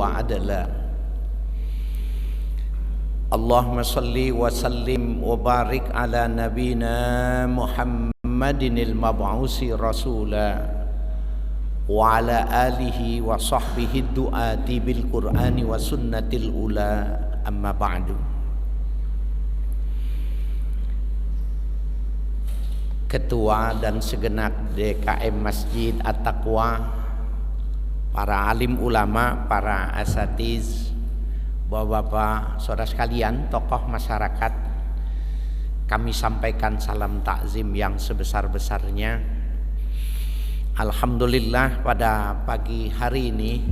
وعدلا. اللهم صل وسلم وبارك على نبينا محمد المبعوث رسولا وعلى آله وصحبه الدعاة بالقرآن والسنة الأولى. أما بعد. Ketua dan segenap DKM Masjid At-Taqwa, para alim ulama, para asatiz, bapak-bapak, saudara sekalian, tokoh masyarakat, kami sampaikan salam takzim yang sebesar-besarnya. Alhamdulillah pada pagi hari ini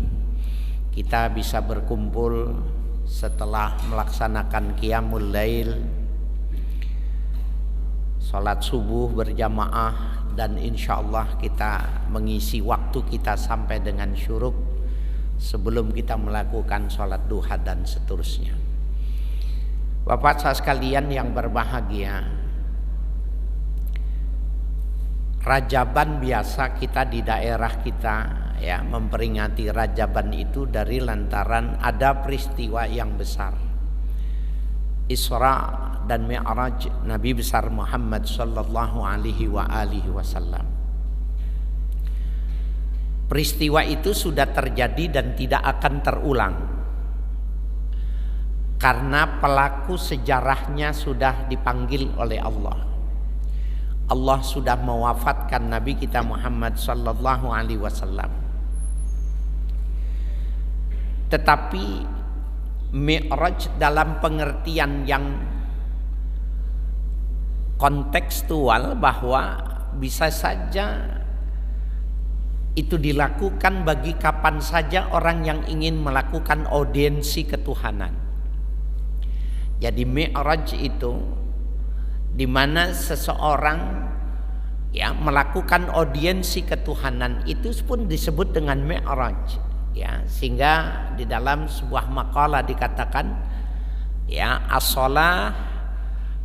kita bisa berkumpul setelah melaksanakan qiyamul lail, salat subuh berjamaah, dan insyaallah kita mengisi waktu kita sampai dengan syuruk sebelum kita melakukan salat duha dan seterusnya. Bapak saudara sekalian yang berbahagia, Rajaban biasa kita di daerah kita ya memperingati Rajaban itu dari lantaran ada peristiwa yang besar, Isra dan Mi'raj Nabi besar Muhammad sallallahu alaihi wasallam. Peristiwa itu sudah terjadi dan tidak akan terulang karena pelaku sejarahnya sudah dipanggil oleh Allah. Allah sudah mewafatkan Nabi kita Muhammad sallallahu alaihi wasallam. Tetapi Mi'raj dalam pengertian yang kontekstual bahwa bisa saja itu dilakukan bagi kapan saja orang yang ingin melakukan audiensi ketuhanan. Jadi Mi'raj itu di mana seseorang ya melakukan audiensi ketuhanan, itu pun disebut dengan Mi'raj ya, sehingga di dalam sebuah makalah dikatakan ya as-shalah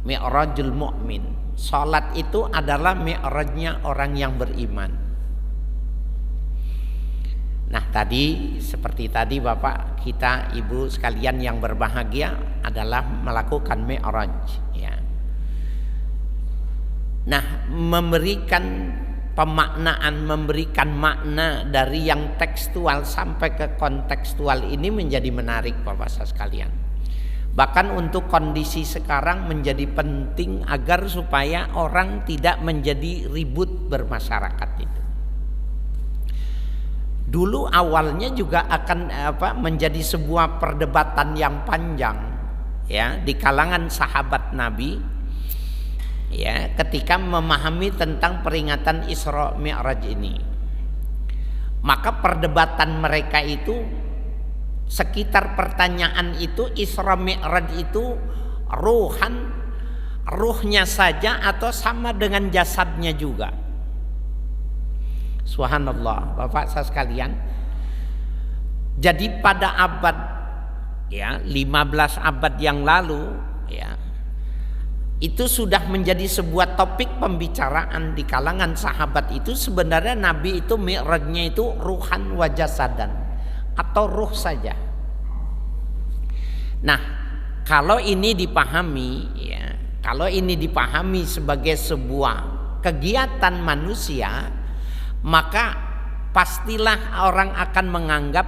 mi'rajul mu'min, salat itu adalah mi'rajnya orang yang beriman. Nah tadi seperti tadi Bapak kita Ibu sekalian yang berbahagia adalah melakukan mi'raj ya. Nah memberikan pemaknaan, memberikan makna dari yang tekstual sampai ke kontekstual ini menjadi menarik Bapak sekalian. Bahkan untuk kondisi sekarang menjadi penting agar supaya orang tidak menjadi ribut bermasyarakat itu. Dulu awalnya juga akan menjadi sebuah perdebatan yang panjang ya di kalangan sahabat Nabi ya ketika memahami tentang peringatan Isra Mi'raj ini. Maka perdebatan mereka itu sekitar pertanyaan itu, Isra Mi'raj itu ruhnya saja atau sama dengan jasadnya juga. Subhanallah Bapak saudara sekalian. Jadi pada abad ya 15 abad yang lalu ya itu sudah menjadi sebuah topik pembicaraan di kalangan sahabat itu. Sebenarnya Nabi itu Mi'rajnya itu ruhan wa jasadan atau ruh saja. Nah, kalau ini dipahami ya, kalau ini dipahami sebagai sebuah kegiatan manusia, maka pastilah orang akan menganggap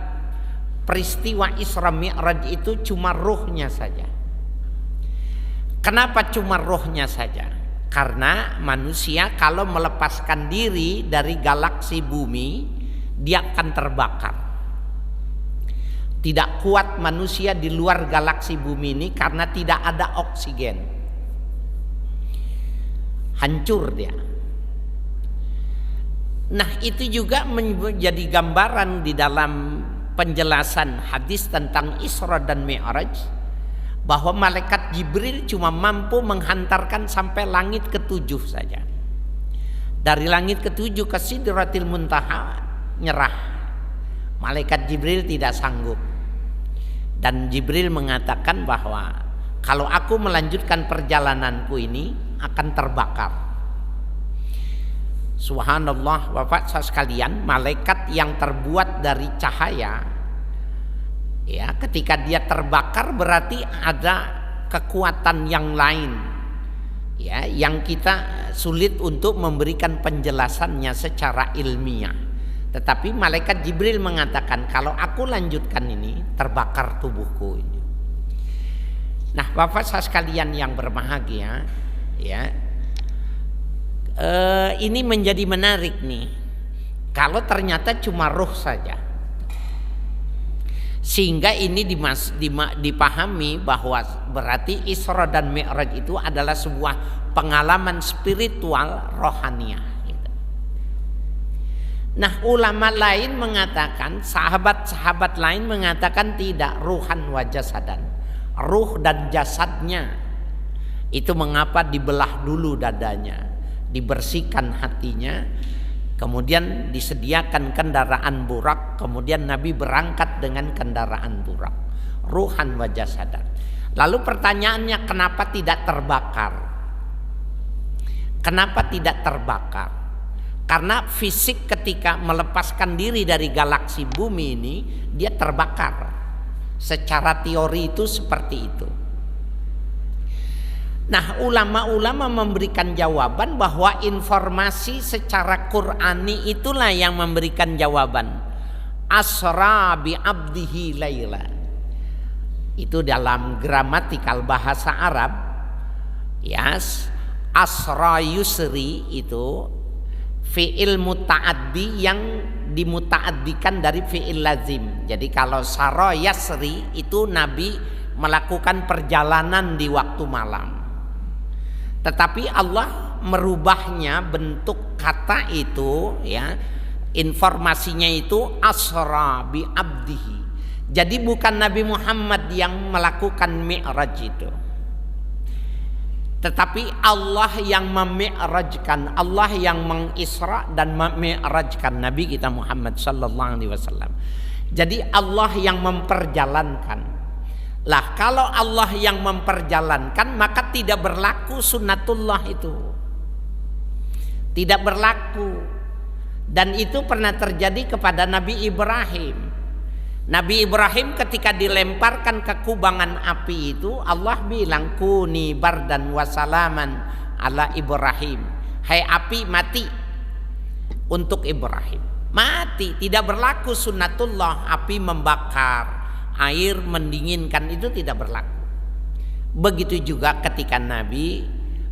peristiwa Isra Mi'raj itu cuma ruhnya saja. Kenapa cuma ruhnya saja? Karena manusia kalau melepaskan diri dari galaksi bumi, dia akan terbakar. Tidak kuat manusia di luar galaksi bumi ini karena tidak ada oksigen. Hancur dia. Nah itu juga menjadi gambaran di dalam penjelasan hadis tentang Isra dan Mi'raj, bahwa malaikat Jibril cuma mampu menghantarkan sampai langit ketujuh saja. Dari langit ketujuh ke Sidratil Muntaha nyerah. Malaikat Jibril tidak sanggup. Dan Jibril mengatakan bahwa kalau aku melanjutkan perjalananku ini akan terbakar. Subhanallah Bapak sekalian, malaikat yang terbuat dari cahaya Ya, ketika dia terbakar berarti ada kekuatan yang lain, ya, yang kita sulit untuk memberikan penjelasannya secara ilmiah. Tetapi malaikat Jibril mengatakan, kalau aku lanjutkan ini terbakar tubuhku ini. Nah, Bapak Saudara sekalian yang berbahagia, ya, ini menjadi menarik nih. Kalau ternyata cuma ruh saja. Sehingga ini dipahami bahwa berarti Isra dan Mi'raj itu adalah sebuah pengalaman spiritual rohaniah. Nah, ulama lain mengatakan, sahabat-sahabat lain mengatakan tidak, ruhan wa jasadan. Ruh dan jasadnya. Itu mengapa dibelah dulu dadanya, dibersihkan hatinya, kemudian disediakan kendaraan burak, kemudian Nabi berangkat dengan kendaraan burak. Ruhan wa jasadan. Lalu pertanyaannya, kenapa tidak terbakar? Kenapa tidak terbakar? Karena fisik ketika melepaskan diri dari galaksi bumi ini, dia terbakar. Secara teori itu seperti itu. Nah, ulama-ulama memberikan jawaban bahwa informasi secara Qur'ani itulah yang memberikan jawaban. Asra bi abdihi laila. Itu dalam gramatikal bahasa Arab, yes, asra yusri itu fi'il muta'addi yang dimuta'addikan dari fi'il lazim. Jadi kalau sara yasri itu Nabi melakukan perjalanan di waktu malam. Tetapi Allah merubahnya bentuk kata itu, ya, informasinya itu asra bi abdihi. Jadi bukan Nabi Muhammad yang melakukan mi'raj itu, tetapi Allah yang memi'rajkan, Allah yang mengisra dan memi'rajkan Nabi kita Muhammad sallallahu alaihi wasallam. Jadi Allah yang memperjalankan. Lah, kalau Allah yang memperjalankan, maka tidak berlaku sunnatullah itu. Tidak berlaku. Dan itu pernah terjadi kepada Nabi Ibrahim. Nabi Ibrahim ketika dilemparkan ke kubangan api itu, Allah bilang, kuni bardan wasalaman ala Ibrahim. Hai api, mati untuk Ibrahim. Mati, tidak berlaku sunnatullah, api membakar, air mendinginkan, itu tidak berlaku. Begitu juga ketika Nabi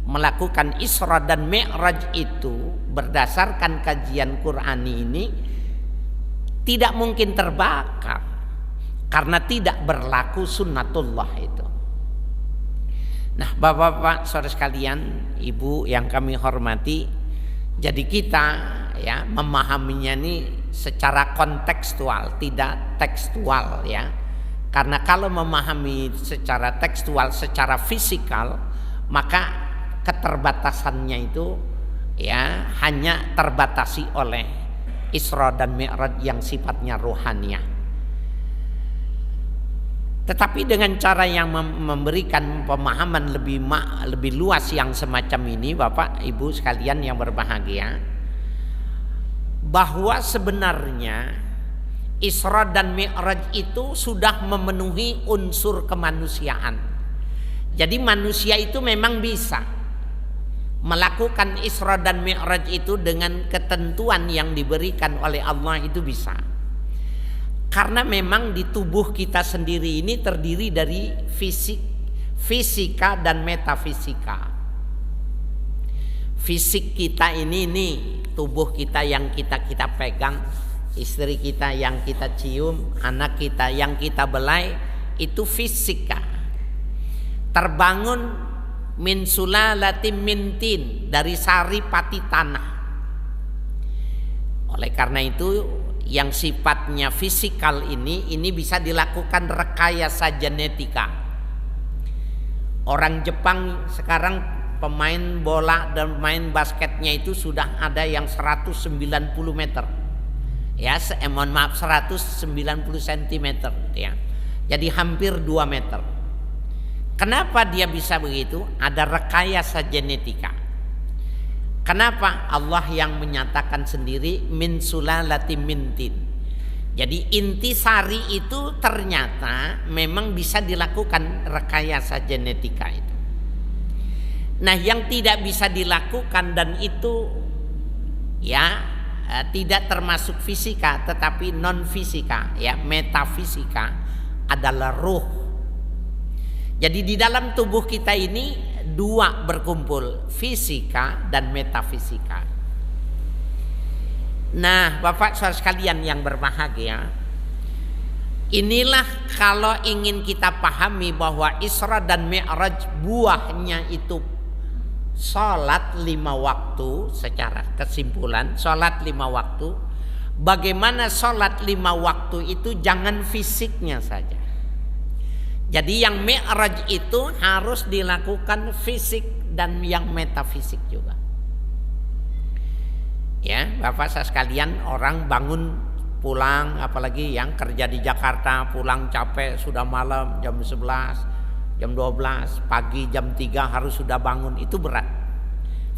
melakukan Isra dan Mi'raj itu, berdasarkan kajian Qur'ani ini, tidak mungkin terbakar karena tidak berlaku sunnatullah itu. Nah, bapak-bapak, saudara sekalian, ibu yang kami hormati, jadi kita, ya, memahaminya ini secara kontekstual, tidak tekstual, ya. Karena kalau memahami secara tekstual, secara fisikal, maka keterbatasannya itu, ya, hanya terbatasi oleh Isra dan Mi'raj yang sifatnya ruhaniah. Tetapi dengan cara yang memberikan pemahaman lebih luas yang semacam ini, Bapak Ibu sekalian yang berbahagia, bahwa sebenarnya Isra dan Mi'raj itu sudah memenuhi unsur kemanusiaan. Jadi manusia itu memang bisa melakukan Isra dan Mi'raj itu dengan ketentuan yang diberikan oleh Allah, itu bisa. Karena memang di tubuh kita sendiri ini terdiri dari fisika dan metafisika. Fisik kita ini tubuh kita yang kita pegang, istri kita yang kita cium, anak kita yang kita belai, itu fisika. Terbangun min sulalatin min tin, dari sari pati tanah. Oleh karena itu, yang sifatnya fisikal ini bisa dilakukan rekayasa genetika. Orang Jepang sekarang pemain bola dan pemain basketnya itu sudah ada yang 190 meter. Ya, mohon maaf, 190 cm, ya. Jadi hampir 2 meter. Kenapa dia bisa begitu? Ada rekayasa genetika. Kenapa? Allah yang menyatakan sendiri min sulalatin min tin. Jadi intisari itu ternyata memang bisa dilakukan rekayasa genetika itu. Nah, yang tidak bisa dilakukan dan itu ya tidak termasuk fisika tetapi non fisika ya, metafisika adalah ruh. Jadi di dalam tubuh kita ini dua berkumpul, fisika dan metafisika. Nah, Bapak Saudara sekalian yang berbahagia, inilah kalau ingin kita pahami bahwa Isra dan Mi'raj buahnya itu sholat 5 waktu. Secara kesimpulan sholat 5 waktu. Bagaimana sholat 5 waktu itu jangan fisiknya saja. Jadi yang Mi'raj itu harus dilakukan fisik dan yang metafisik juga. Ya, Bapak saya sekalian, orang bangun pulang, apalagi yang kerja di Jakarta, pulang capek sudah malam jam 11, jam 12, pagi jam 3 harus sudah bangun, itu berat.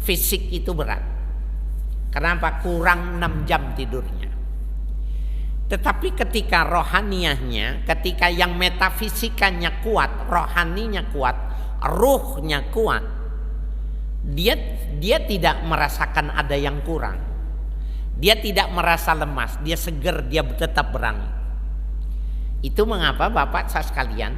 Fisik itu berat. Kenapa? Kurang 6 jam tidurnya. Tetapi ketika rohaniahnya, ketika yang metafisikanya kuat, rohaninya kuat, ruhnya kuat, dia tidak merasakan ada yang kurang. Dia tidak merasa lemas, dia seger, dia tetap berani. Itu mengapa Bapak saya sekalian,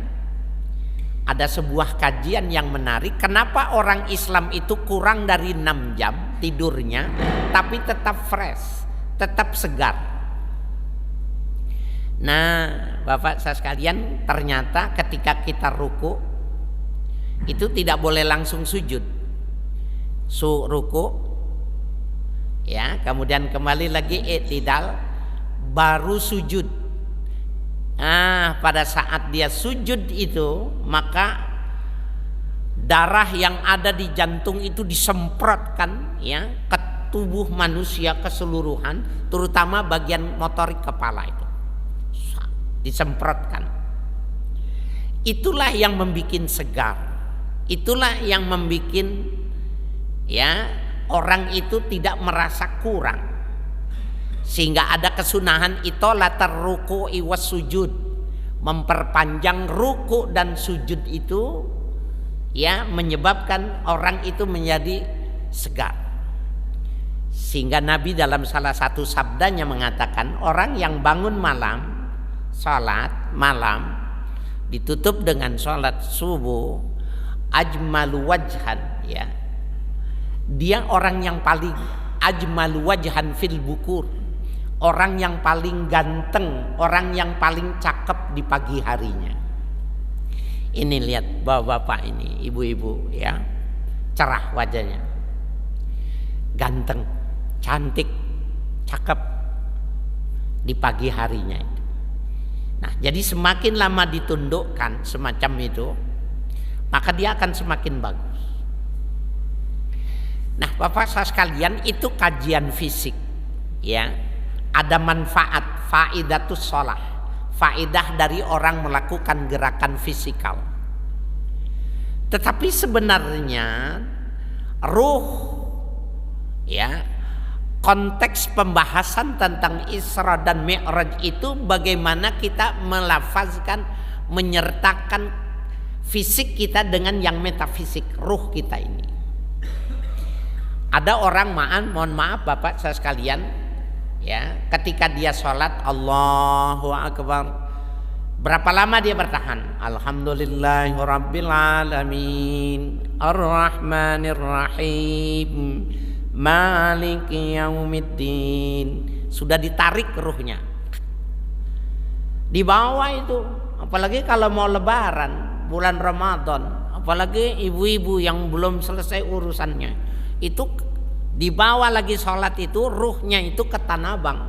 ada sebuah kajian yang menarik, kenapa orang Islam itu kurang dari 6 jam tidurnya tapi tetap fresh, tetap segar. Nah, Bapak saya sekalian, ternyata ketika kita ruku itu tidak boleh langsung sujud. Ruku ya, kemudian kembali lagi i'tidal, baru sujud. Nah, pada saat dia sujud itu, maka darah yang ada di jantung itu disemprotkan ya ke tubuh manusia keseluruhan, terutama bagian motorik kepala itu disemprotkan. Itulah yang membuat segar. Itulah yang membuat ya orang itu tidak merasa kurang, sehingga ada kesunahan itolatar ruku'i was sujud, memperpanjang ruku dan sujud itu ya, menyebabkan orang itu menjadi segar. Sehingga Nabi dalam salah satu sabdanya mengatakan, orang yang bangun malam, salat malam ditutup dengan salat subuh, ajmalu wajhan ya, dia orang yang paling ajmalu wajhan fil bukur, orang yang paling ganteng, orang yang paling cakep di pagi harinya. Ini lihat bapak-bapak ini, ibu-ibu ya, cerah wajahnya, ganteng, cantik, cakep di pagi harinya itu. Nah, jadi semakin lama ditundukkan semacam itu, maka dia akan semakin bagus. Nah, Bapak saya sekalian, itu kajian fisik ya. Ada manfaat, faidatus sholah, faidah dari orang melakukan gerakan fisikal. Tetapi sebenarnya ruh ya, konteks pembahasan tentang Isra dan Mi'raj itu bagaimana kita melafazkan, menyertakan fisik kita dengan yang metafisik, ruh kita ini. Ada orang, mohon maaf Bapak saya sekalian ya, ketika dia sholat Allahu Akbar, berapa lama dia bertahan? Alhamdulillahirabbil alamin arrahmanir rahim maliki yaumiddin. Sudah ditarik ruhnya di bawah itu. Apalagi kalau mau lebaran bulan Ramadan, apalagi ibu-ibu yang belum selesai urusannya, itu dibawa lagi sholat itu, ruhnya itu ke Tanah Abang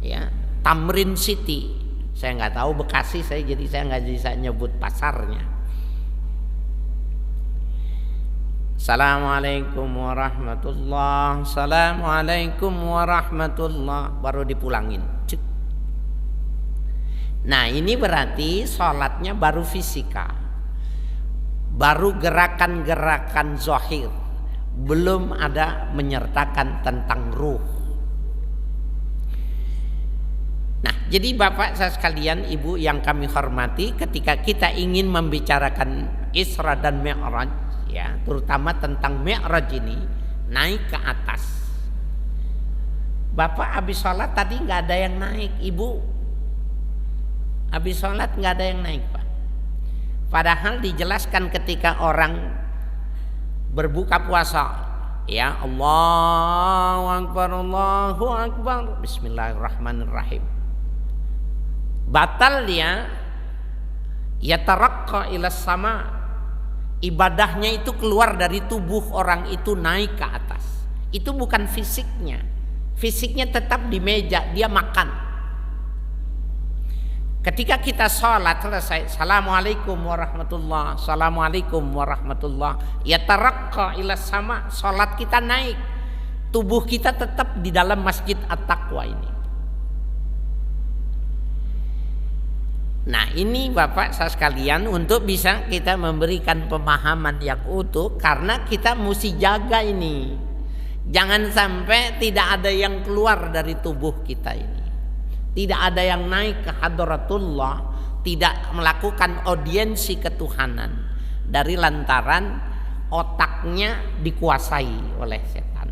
ya, Tamrin City. Saya nggak tahu Bekasi, jadi saya nggak bisa nyebut pasarnya. Assalamualaikum warahmatullah, assalamualaikum warahmatullah, baru dipulangin. Cuk. Nah, ini berarti sholatnya baru fisika, baru gerakan-gerakan zahir, belum ada menyertakan tentang ruh. Nah, jadi Bapak saya sekalian, Ibu yang kami hormati, ketika kita ingin membicarakan Isra dan Mi'raj, ya, terutama tentang Mi'raj ini, naik ke atas. Bapak habis sholat tadi nggak ada yang naik, Ibu. Habis sholat nggak ada yang naik, Pak. Padahal dijelaskan ketika orang berbuka puasa, ya, Allahu Akbar, Allahu Akbar, Bismillahirrahmanirrahim. Batal dia, yataraqqa ila sama, ibadahnya itu keluar dari tubuh orang itu naik ke atas. Itu bukan fisiknya, fisiknya tetap di meja, dia makan. Ketika kita sholat selesai, Assalamualaikum warahmatullah, Assalamualaikum warahmatullah, yataraqqa ila sama, sholat kita naik, tubuh kita tetap di dalam masjid At-Taqwa ini. Nah, ini Bapak saya sekalian untuk bisa kita memberikan pemahaman yang utuh, karena kita mesti jaga ini. Jangan sampai tidak ada yang keluar dari tubuh kita ini. Tidak ada yang naik ke hadratullah, tidak melakukan audiensi ketuhanan dari lantaran otaknya dikuasai oleh setan.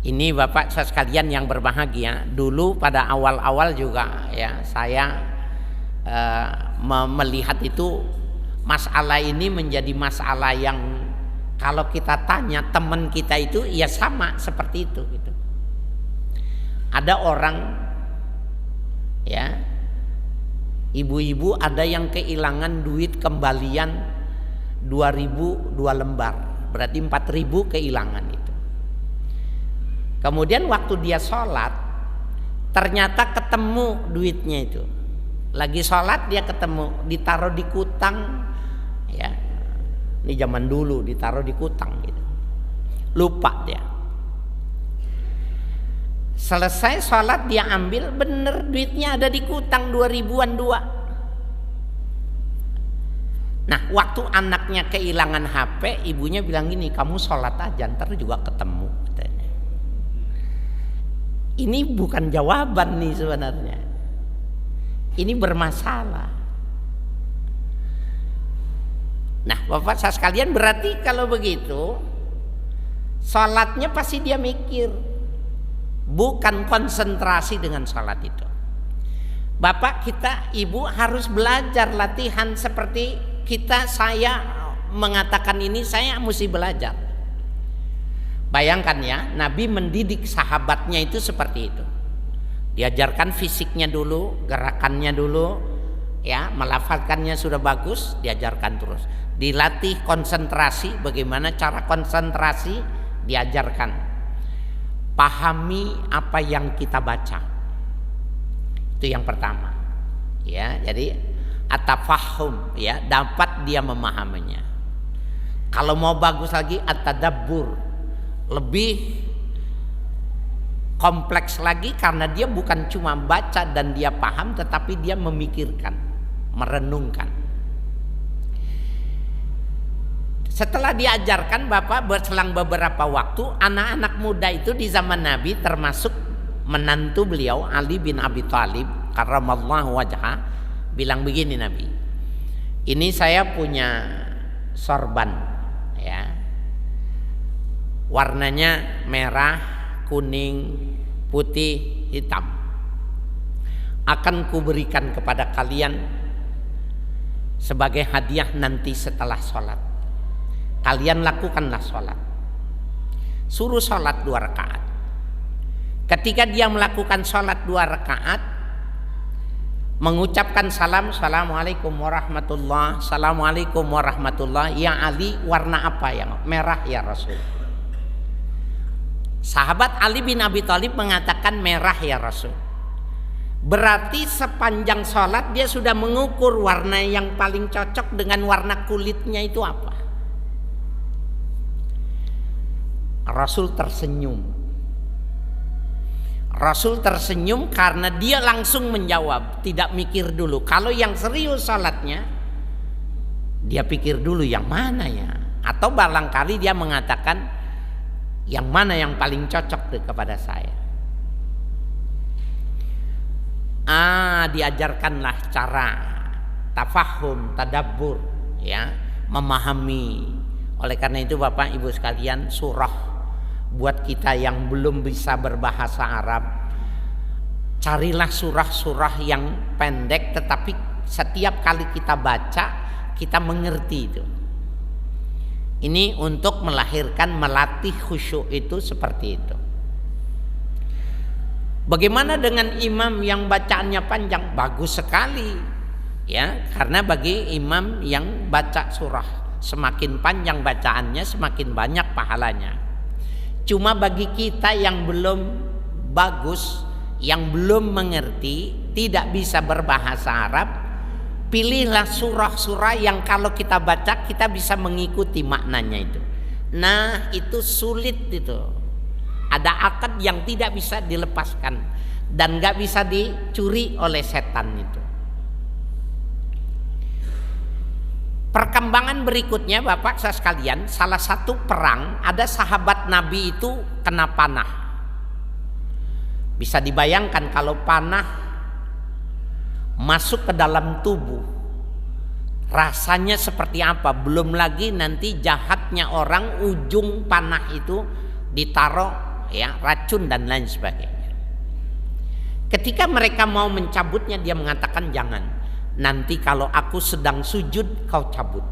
Ini Bapak saya sekalian yang berbahagia, dulu pada awal-awal juga ya saya melihat itu masalah ini menjadi masalah yang kalau kita tanya teman kita itu ya sama seperti itu gitu. Ada orang ya, ibu-ibu ada yang kehilangan duit kembalian 2.000 2 lembar, berarti 4.000 kehilangan itu. Kemudian waktu dia sholat, ternyata ketemu duitnya itu. Lagi sholat dia ketemu, ditaruh di kutang, ya. Ini zaman dulu ditaruh di kutang gitu. Lupa dia. Selesai sholat dia ambil, bener duitnya ada di kutang 2.000-an 2. Nah, waktu anaknya kehilangan HP, ibunya bilang gini, kamu sholat aja, ntar juga ketemu. Katanya. Ini bukan jawaban nih sebenarnya. Ini bermasalah. Nah, Bapak saya sekalian, berarti kalau begitu sholatnya pasti dia mikir, bukan konsentrasi dengan sholat itu. Bapak kita, ibu harus belajar latihan seperti kita, saya mengatakan ini, saya mesti belajar. Bayangkan ya, Nabi mendidik sahabatnya itu seperti itu. Diajarkan fisiknya dulu, gerakannya dulu, ya, melafalkannya sudah bagus, diajarkan terus. Dilatih konsentrasi, bagaimana cara konsentrasi, diajarkan. Pahami apa yang kita baca. Itu yang pertama. Ya, jadi atafahum, ya, dapat dia memahaminya. Kalau mau bagus lagi at-tadabbur, lebih kompleks lagi karena dia bukan cuma baca dan dia paham, tetapi dia memikirkan, merenungkan. Setelah diajarkan, Bapak, berselang beberapa waktu, anak-anak muda itu di zaman Nabi, termasuk menantu beliau Ali bin Abi Thalib karramallahu wajhah, bilang begini Nabi, ini saya punya sorban, ya, warnanya merah, kuning, putih, hitam. Akan kuberikan kepada kalian sebagai hadiah nanti setelah sholat. Kalian lakukanlah sholat. Suruh sholat 2 rakaat. Ketika dia melakukan sholat 2 rakaat, mengucapkan salam, Assalamualaikum warahmatullah, Assalamualaikum warahmatullah. Ya Ali, warna apa yang merah ya Rasul? Sahabat Ali bin Abi Thalib mengatakan merah ya Rasul. Berarti sepanjang sholat dia sudah mengukur warna yang paling cocok dengan warna kulitnya itu apa. Rasul tersenyum. Rasul tersenyum karena dia langsung menjawab, tidak mikir dulu. Kalau yang serius sholatnya, dia pikir dulu yang mana ya. Atau barangkali dia mengatakan, yang mana yang paling cocok kepada saya. Diajarkanlah cara tafahum, tadabbur, ya, memahami. Oleh karena itu Bapak Ibu sekalian, surah buat kita yang belum bisa berbahasa Arab, carilah surah-surah yang pendek tetapi setiap kali kita baca kita mengerti itu. Ini untuk melahirkan, melatih khusyuk itu seperti itu. Bagaimana dengan imam yang bacaannya panjang? Bagus sekali, ya, karena bagi imam yang baca surah semakin panjang bacaannya semakin banyak pahalanya. Cuma bagi kita yang belum bagus, yang belum mengerti, tidak bisa berbahasa Arab, pilihlah surah-surah yang kalau kita baca kita bisa mengikuti maknanya itu. Nah, itu sulit itu. Ada akad yang tidak bisa dilepaskan dan gak bisa dicuri oleh setan itu. Perkembangan berikutnya Bapak saya sekalian, salah satu perang ada sahabat Nabi itu kena panah. Bisa dibayangkan kalau panah masuk ke dalam tubuh, rasanya seperti apa. Belum lagi nanti jahatnya orang, ujung panah itu ditaruh, ya, racun dan lain sebagainya. Ketika mereka mau mencabutnya, dia mengatakan, jangan, nanti kalau aku sedang sujud kau cabut.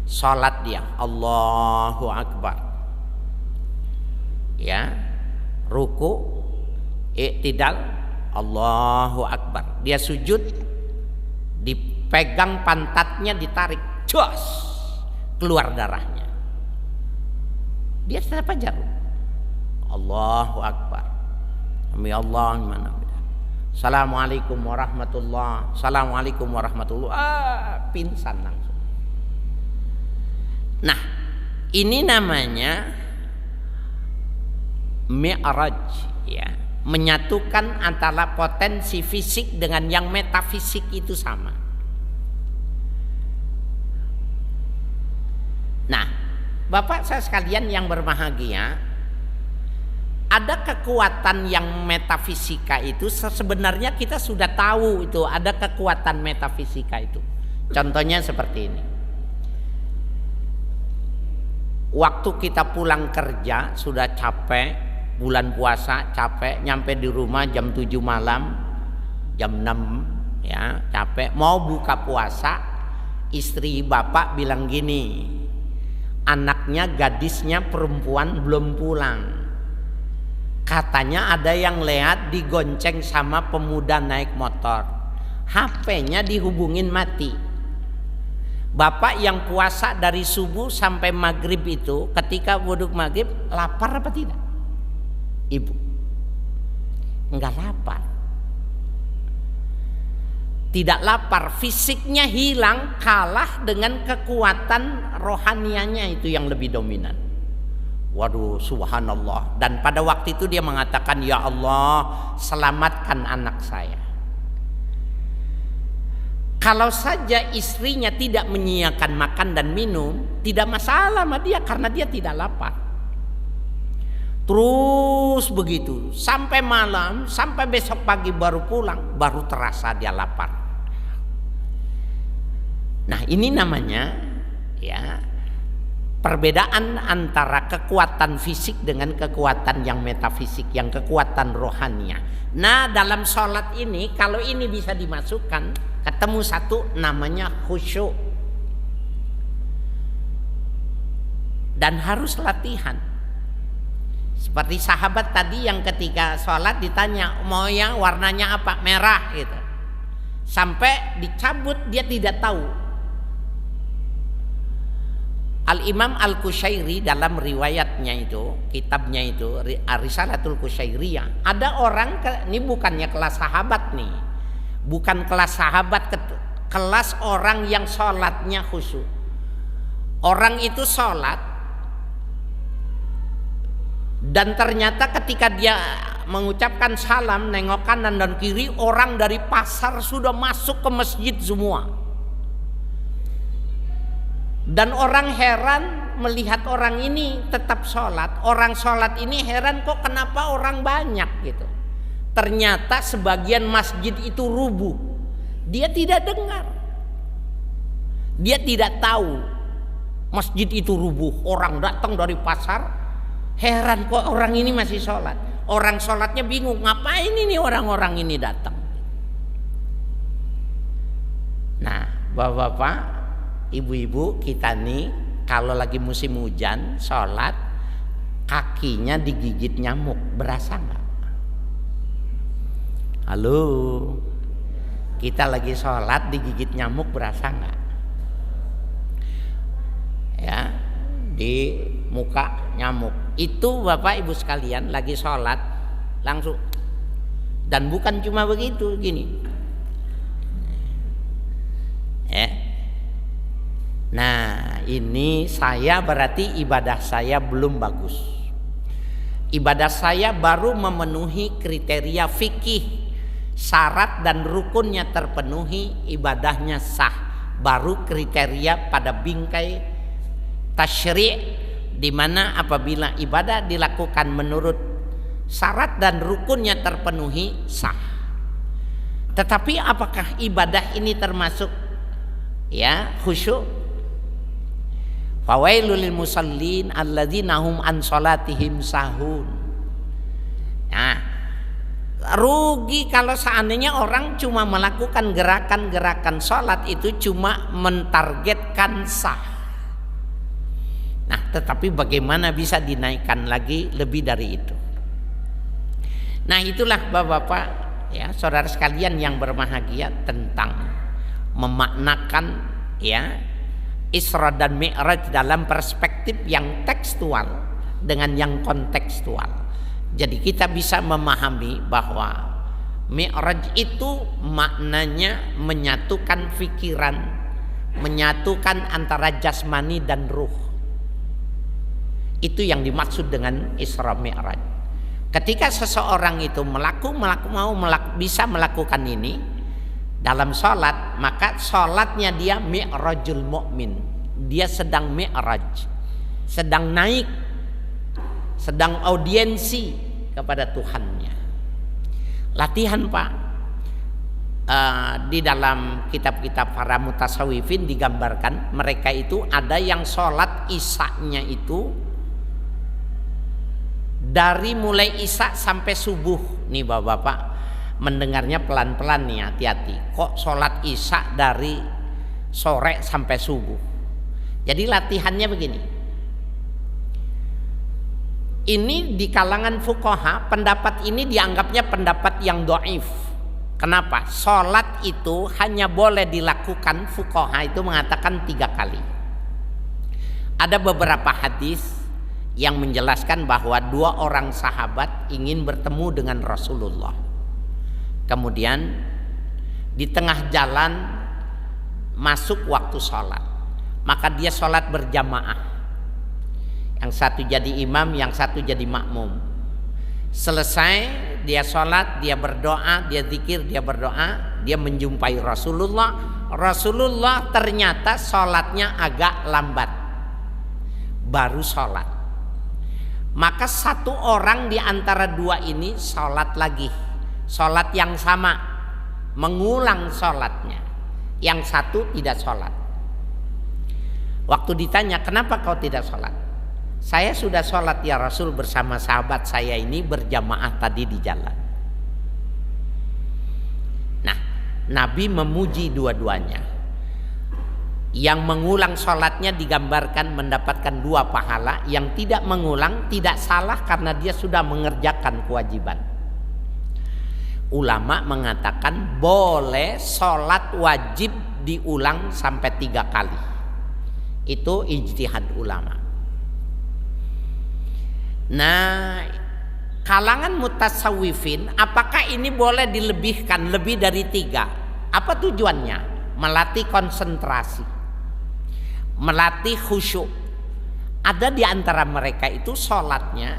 Salat dia, Allahu Akbar, ya, ruku, i'tidal, Allahu Akbar. Dia sujud, dipegang pantatnya, ditarik, jos, keluar darahnya. Dia tetap jarum. Allahu Akbar. Amin Allah mana. Assalamualaikum warahmatullah. Assalamualaikum warahmatullah. Pingsan langsung. Nah, ini namanya Mi'raj, ya. Menyatukan antara potensi fisik dengan yang metafisik itu sama. Nah, Bapak saya sekalian yang berbahagia, ada kekuatan yang metafisika itu sebenarnya kita sudah tahu itu ada kekuatan metafisika itu. Contohnya seperti ini. Waktu kita pulang kerja sudah capek, bulan puasa capek, nyampe di rumah jam 7 malam, jam 6, ya, capek, mau buka puasa, istri Bapak bilang gini, anaknya gadisnya perempuan belum pulang, katanya ada yang lihat digonceng sama pemuda naik motor, HP-nya dihubungin mati. Bapak yang puasa dari subuh sampai maghrib itu, ketika wudhu maghrib lapar apa tidak? Ibu enggak lapar, tidak lapar, fisiknya hilang, kalah dengan kekuatan rohanianya itu yang lebih dominan. Waduh, subhanallah. Dan pada waktu itu dia mengatakan, ya Allah, selamatkan anak saya. Kalau saja istrinya tidak menyediakan makan dan minum, tidak masalah sama dia karena dia tidak lapar. Terus begitu sampai malam, sampai besok pagi baru pulang, baru terasa dia lapar. Nah, ini namanya, ya, perbedaan antara kekuatan fisik dengan kekuatan yang metafisik, yang kekuatan rohania. Nah, dalam sholat ini kalau ini bisa dimasukkan, ketemu satu namanya khusyuk. Dan harus latihan. Seperti sahabat tadi yang ketika sholat ditanya, mau yang warnanya apa? Merah gitu. Sampai dicabut dia tidak tahu. Al-Imam Al-Qushairi dalam riwayatnya itu, kitabnya itu, Ar-Risalatul Qushairiyah, ada orang, ini bukannya kelas sahabat nih, bukan kelas sahabat, kelas orang yang sholatnya khusyuk. Orang itu sholat, dan ternyata ketika dia mengucapkan salam, nengok kanan dan kiri, orang dari pasar sudah masuk ke masjid semua. Dan orang heran melihat orang ini tetap sholat. Orang sholat ini heran, kok kenapa orang banyak gitu. ternyata sebagian masjid itu rubuh. Dia tidak dengar, dia tidak tahu masjid itu rubuh. Orang datang dari pasar, heran kok orang ini masih sholat. Orang sholatnya bingung, ngapain ini orang-orang ini datang. Nah, bapak-bapak, ibu-ibu, kita nih kalau lagi musim hujan sholat, kakinya digigit nyamuk, berasa nggak? Halo, kita lagi sholat digigit nyamuk, berasa nggak? Ya, di muka nyamuk. Itu bapak ibu sekalian lagi sholat langsung. Dan bukan cuma begitu, gini. Nah, ini saya berarti ibadah saya belum bagus. Ibadah saya baru memenuhi kriteria fikih. Syarat dan rukunnya terpenuhi, ibadahnya sah. Baru kriteria pada bingkai tasyri', di mana apabila ibadah dilakukan menurut syarat dan rukunnya terpenuhi, sah. Tetapi apakah ibadah ini termasuk khusyuk? Fawailul lil musallin alladzina hum an salatihim sahun. Nah, rugi kalau seandainya orang cuma melakukan gerakan-gerakan sholat itu cuma mentargetkan sah. Nah, tetapi bagaimana bisa dinaikkan lagi lebih dari itu? Nah, itulah bapak-bapak, saudara sekalian yang berbahagia, tentang memaknakan Isra dan Mi'raj dalam perspektif yang tekstual dengan yang kontekstual. Jadi kita bisa memahami bahwa Mi'raj itu maknanya menyatukan pikiran, menyatukan antara jasmani dan ruh. Itu yang dimaksud dengan Isra Mi'raj. Ketika seseorang itu bisa melakukan ini dalam sholat, maka sholatnya dia Mi'rajul Mu'min. Dia sedang Mi'raj, sedang naik, sedang audiensi kepada Tuhannya. Latihan Pak. Di dalam kitab-kitab para mutasawwifin digambarkan mereka itu ada yang sholat isya-nya itu dari mulai isya sampai subuh. Nih bapak-bapak, mendengarnya pelan-pelan nih, hati-hati. Kok sholat isya dari sore sampai subuh? Jadi latihannya begini. Ini di kalangan fuqaha, pendapat ini dianggapnya pendapat yang dhaif. Kenapa? Sholat itu hanya boleh dilakukan, fuqaha itu mengatakan 3 kali. Ada beberapa hadis yang menjelaskan bahwa 2 orang sahabat ingin bertemu dengan Rasulullah. Kemudian di tengah jalan masuk waktu sholat, maka dia sholat berjamaah. Yang satu jadi imam, yang satu jadi makmum. Selesai dia sholat, dia berdoa, dia zikir, dia berdoa, dia menjumpai Rasulullah. Rasulullah ternyata sholatnya agak lambat, baru sholat. Maka satu orang di antara 2 ini sholat lagi, sholat yang sama, mengulang sholatnya. Yang satu tidak sholat. Waktu ditanya, kenapa kau tidak sholat? Saya sudah sholat ya Rasul bersama sahabat saya ini berjamaah tadi di jalan. Nah, Nabi memuji dua-duanya. Yang mengulang sholatnya digambarkan mendapatkan 2 pahala. Yang tidak mengulang tidak salah karena dia sudah mengerjakan kewajiban. Ulama mengatakan boleh sholat wajib diulang sampai 3 kali. Itu ijtihad ulama. Nah, kalangan mutasawwifin, apakah ini boleh dilebihkan lebih dari 3? Apa tujuannya? Melatih konsentrasi, melatih khusyuk. Ada di antara mereka itu sholatnya,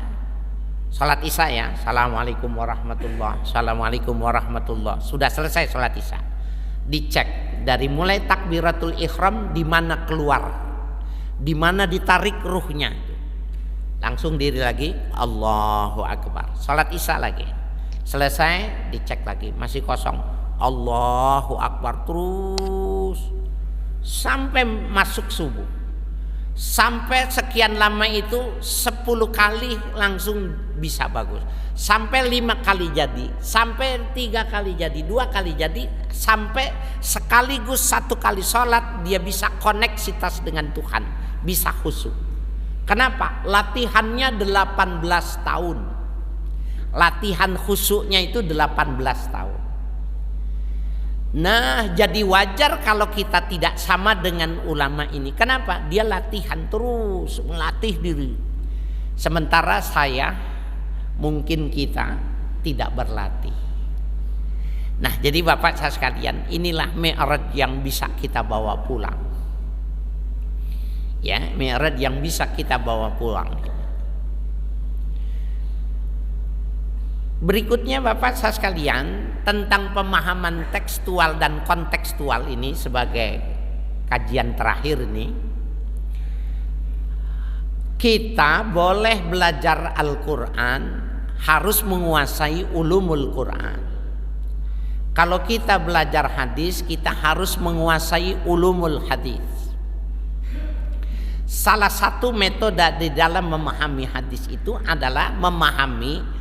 sholat isya ya, assalamualaikum warahmatullah, assalamualaikum warahmatullah. Sudah selesai sholat isya, dicek dari mulai takbiratul ihram di mana keluar, di mana ditarik ruhnya. Langsung diri lagi, Allahu Akbar, sholat isya lagi. Selesai, dicek lagi, masih kosong. Allahu Akbar terus sampai masuk subuh. Sampai sekian lama itu 10 kali langsung bisa bagus. Sampai 5 kali jadi, sampai 3 kali jadi, 2 kali jadi, sampai sekaligus 1 kali sholat dia bisa koneksitas dengan Tuhan, bisa khusyuk. Kenapa? Latihannya 18 tahun. Latihan khusyuknya itu 18 tahun. Nah, jadi wajar kalau kita tidak sama dengan ulama ini. Kenapa? Dia latihan terus, melatih diri. Sementara saya, mungkin kita tidak berlatih. Nah, jadi Bapak saya sekalian, inilah Mi'raj yang bisa kita bawa pulang. Ya, Mi'raj yang bisa kita bawa pulang. Berikutnya Bapak saya sekalian, tentang pemahaman tekstual dan kontekstual ini sebagai kajian terakhir ini. Kita boleh belajar Al-Quran, harus menguasai ulumul Quran. Kalau kita belajar hadis, kita harus menguasai ulumul hadis. Salah satu metode di dalam memahami hadis itu adalah memahami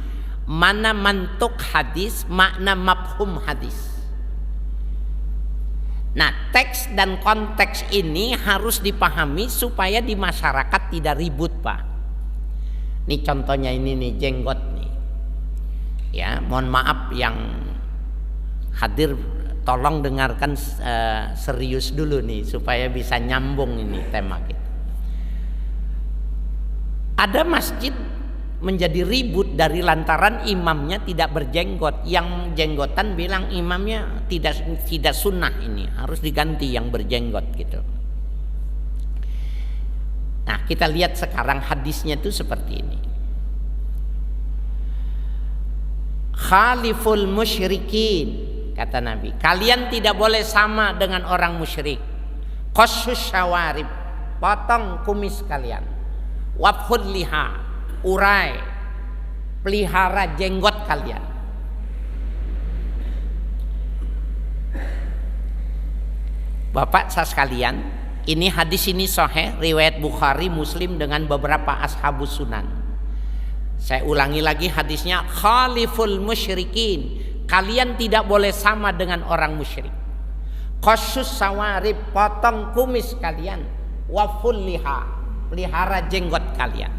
mana mantuk hadis, makna mafhum hadis. Nah, teks dan konteks ini harus dipahami supaya di masyarakat tidak ribut, Pak. Ini contohnya ini nih, jenggot nih. Ya, mohon maaf yang hadir, tolong dengarkan serius dulu nih supaya bisa nyambung ini tema kita. Ada masjid menjadi ribut dari lantaran imamnya tidak berjenggot. Yang jenggotan bilang imamnya tidak sunnah, ini harus diganti yang berjenggot gitu. Nah, kita lihat sekarang hadisnya itu seperti ini. Khaliful musyrikin, kata Nabi, kalian tidak boleh sama dengan orang musyrik. Qassus syawarib, potong kumis kalian. Wafhul liha, urai, pelihara jenggot kalian. Bapak saya sekalian, ini hadis ini sahih riwayat Bukhari, Muslim dengan beberapa ashabus sunan. Saya ulangi lagi hadisnya, khaliful musyrikin, kalian tidak boleh sama dengan orang musyrik. Qassus sawarib, potong kumis kalian. Waful liha, pelihara jenggot kalian.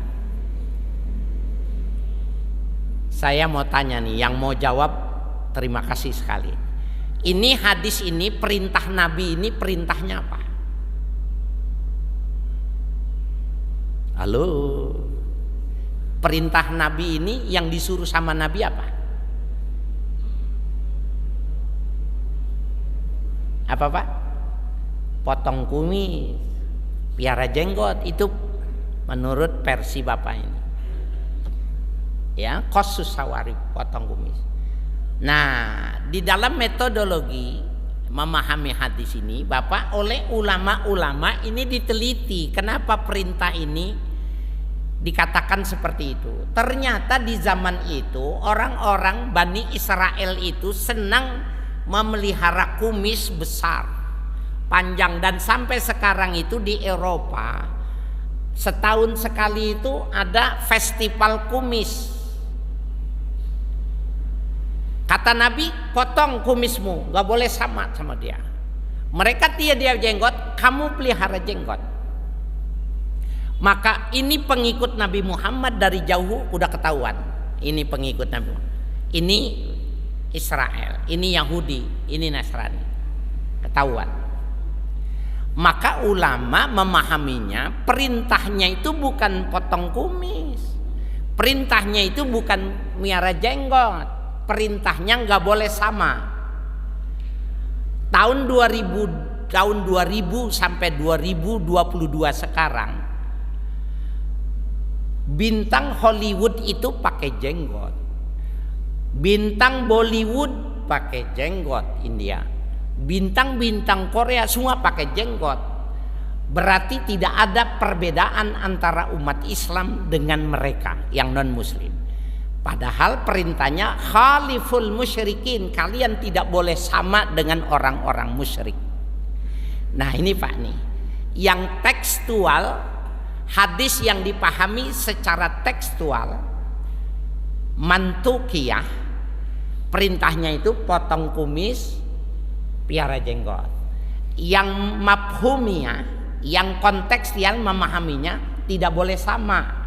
Saya mau tanya nih, yang mau jawab terima kasih sekali. Ini hadis ini, perintah Nabi ini perintahnya apa? Halo? Perintah Nabi ini yang disuruh sama Nabi apa? Apa Pak? Potong kumis, piara jenggot, itu menurut versi Bapak ini. Ya, qassus sawarib, potong kumis. Nah, di dalam metodologi memahami hadis ini, Bapak, oleh ulama-ulama ini diteliti kenapa perintah ini dikatakan seperti itu. Ternyata di zaman itu orang-orang Bani Israel itu senang memelihara kumis besar, panjang, dan sampai sekarang itu di Eropa setahun sekali itu ada festival kumis. Kata Nabi, potong kumismu, gak boleh sama dia. Mereka dia jenggot, kamu pelihara jenggot. Maka ini pengikut Nabi Muhammad dari jauh udah ketahuan. Ini pengikut Nabi Muhammad. Ini Israel, ini Yahudi, ini Nasrani. Ketahuan. Maka ulama memahaminya, perintahnya itu bukan potong kumis. Perintahnya itu bukan miara jenggot. Perintahnya nggak boleh sama. Tahun 2000 sampai 2022 sekarang, bintang Hollywood itu pakai jenggot, bintang Bollywood pakai jenggot India, bintang-bintang Korea semua pakai jenggot. Berarti tidak ada perbedaan antara umat Islam dengan mereka yang non muslim. Padahal perintahnya khaliful musyrikin, kalian tidak boleh sama dengan orang-orang musyrik. Nah ini Pak nih, yang tekstual, hadis yang dipahami secara tekstual, mantukiyah, perintahnya itu potong kumis, piara jenggot. Yang mafhumiyah, yang kontekstual memahaminya tidak boleh sama.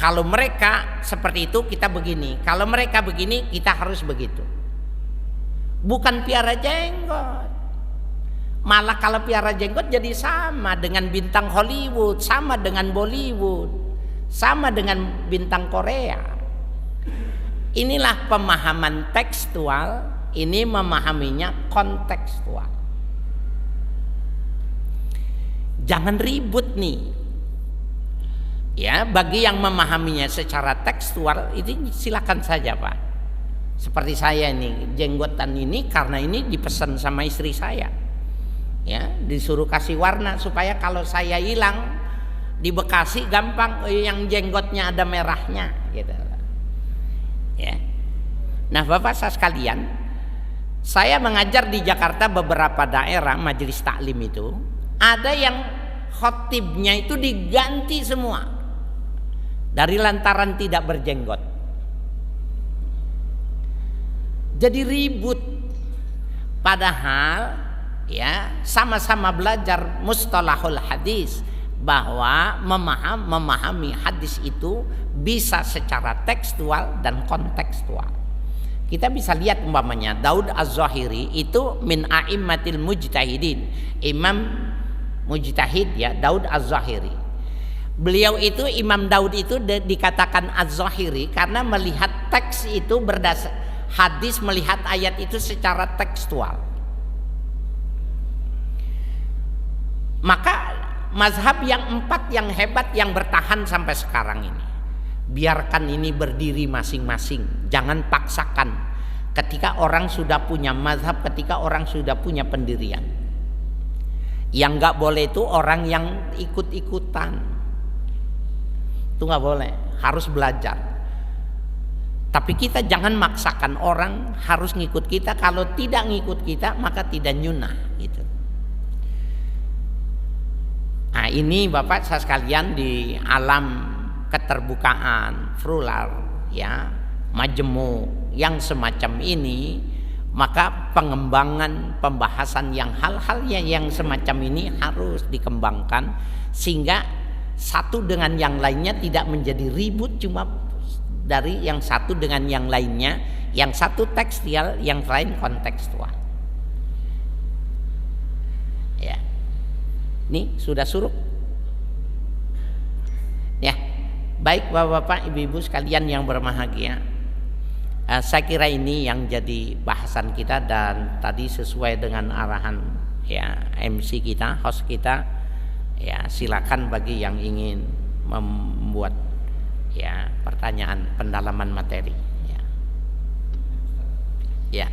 Kalau mereka seperti itu kita begini, kalau mereka begini kita harus begitu. Bukan piara jenggot. Malah kalau piara jenggot jadi sama dengan bintang Hollywood, sama dengan Bollywood, sama dengan bintang Korea. Inilah pemahaman tekstual, ini memahaminya kontekstual. Jangan ribut nih. Ya, bagi yang memahaminya secara tekstual itu silakan saja Pak. Seperti saya ini, jenggotan ini karena ini dipesan sama istri saya. Ya, disuruh kasih warna supaya kalau saya hilang di Bekasi gampang yang jenggotnya ada merahnya gitu. Ya. Nah, Bapak Saudara sekalian, saya mengajar di Jakarta beberapa daerah majelis taklim itu, ada yang khotibnya itu diganti semua. Dari lantaran tidak berjenggot. Jadi ribut. Padahal ya sama-sama belajar mustalahul hadis, bahwa memahami hadis itu bisa secara tekstual dan kontekstual. Kita bisa lihat umpamanya Daud Az-Zahiri itu min a'immatil mujtahidin, imam mujtahid ya, Daud Az-Zahiri. Beliau itu Imam Daud itu dikatakan Az-Zahiri karena melihat teks itu berdasar hadis, melihat ayat itu secara tekstual. Maka mazhab yang 4 yang hebat yang bertahan sampai sekarang ini, biarkan ini berdiri masing-masing, jangan paksakan. Ketika orang sudah punya mazhab, ketika orang sudah punya pendirian, yang nggak boleh itu orang yang ikut-ikutan. Itu nggak boleh, harus belajar. Tapi kita jangan maksakan orang harus ngikut kita. Kalau tidak ngikut kita maka tidak nyunah gitu. Nah ini Bapak saya sekalian, di alam keterbukaan plural ya, majemuk yang semacam ini, maka pengembangan pembahasan yang hal-hal yang semacam ini harus dikembangkan sehingga satu dengan yang lainnya tidak menjadi ribut cuma dari yang satu dengan yang lainnya, yang satu tekstual, yang lain kontekstual. Ya, ini sudah surut. Ya, baik Bapak-bapak, Ibu-ibu sekalian yang berbahagia. Saya kira ini yang jadi bahasan kita, dan tadi sesuai dengan arahan ya MC kita, host kita. Ya, silakan bagi yang ingin membuat ya pertanyaan pendalaman materi. Ya. Ya.